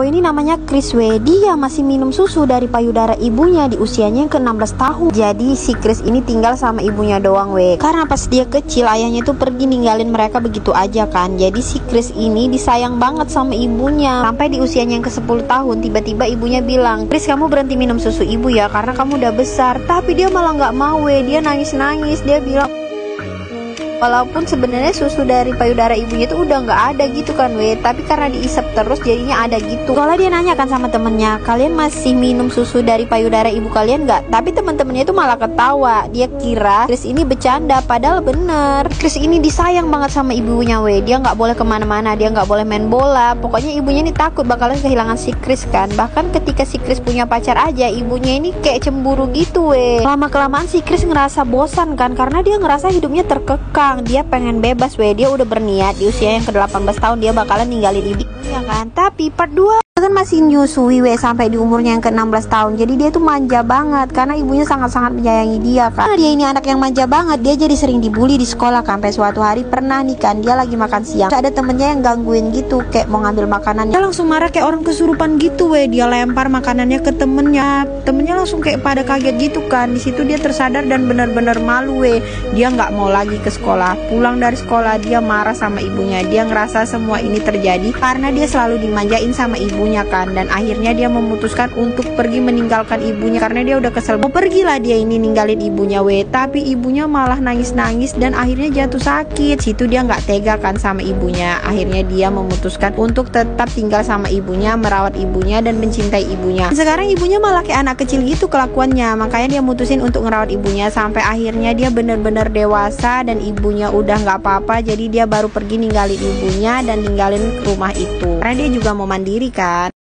cowok ini namanya Chris W. Dia masih minum susu dari payudara ibunya di usianya yang ke-16 tahun. Jadi si Chris ini tinggal sama ibunya doang karena pas dia kecil ayahnya itu pergi ninggalin mereka begitu aja kan. Jadi si Chris ini disayang banget sama ibunya. Sampai di usianya yang ke-10 tahun tiba-tiba ibunya bilang, "Chris, kamu berhenti minum susu ibu ya, karena kamu udah besar." Tapi dia malah nggak mau dia nangis-nangis. Dia bilang walaupun sebenarnya susu dari payudara ibunya itu udah nggak ada gitu kan tapi karena diisap terus jadinya ada gitu. Soalnya dia nanya kan sama temennya, "Kalian masih minum susu dari payudara ibu kalian nggak?" Tapi teman-temannya itu malah ketawa. Dia kira Chris ini bercanda, padahal bener. Chris ini disayang banget sama ibunya dia nggak boleh kemana-mana, dia nggak boleh main bola. Pokoknya ibunya ini takut bakalan kehilangan si Chris kan. Bahkan ketika si Chris punya pacar aja ibunya ini kayak cemburu gitu Lama-kelamaan si Chris ngerasa bosan kan, karena dia ngerasa hidupnya terkekang. Dia pengen bebas dia udah berniat di usia yang ke-18 tahun dia bakalan ninggalin ibunya kan. Tapi part 2 kan masih nyusui sampai di umurnya yang ke-16 tahun. Jadi dia tuh manja banget karena ibunya sangat-sangat menyayangi dia kan. Karena dia ini anak yang manja banget, dia jadi sering dibully di sekolah kan. Sampai suatu hari pernah nih kan, dia lagi makan siang, ada temennya yang gangguin gitu, kayak mau ngambil makanannya. Dia langsung marah kayak orang kesurupan gitu dia lempar makanannya ke temennya. Temennya langsung kayak pada kaget gitu kan. Di situ dia tersadar dan benar-benar malu Dia nggak mau lagi ke sekolah. Pulang dari sekolah dia marah sama ibunya. Dia ngerasa semua ini terjadi karena dia selalu dimanjain sama ibunya kan. Dan akhirnya dia memutuskan untuk pergi meninggalkan ibunya karena dia udah kesel. Mau pergilah dia ini ninggalin ibunya tapi ibunya malah nangis-nangis dan akhirnya jatuh sakit. Situ dia nggak tega kan sama ibunya. Akhirnya dia memutuskan untuk tetap tinggal sama ibunya, merawat ibunya dan mencintai ibunya. Sekarang ibunya malah kayak anak kecil gitu kelakuannya. Makanya dia mutusin untuk ngerawat ibunya sampai akhirnya dia bener-bener dewasa dan ibunya udah nggak apa-apa. Jadi dia baru pergi ninggalin ibunya dan ninggalin rumah itu karena dia juga mau mandiri kan.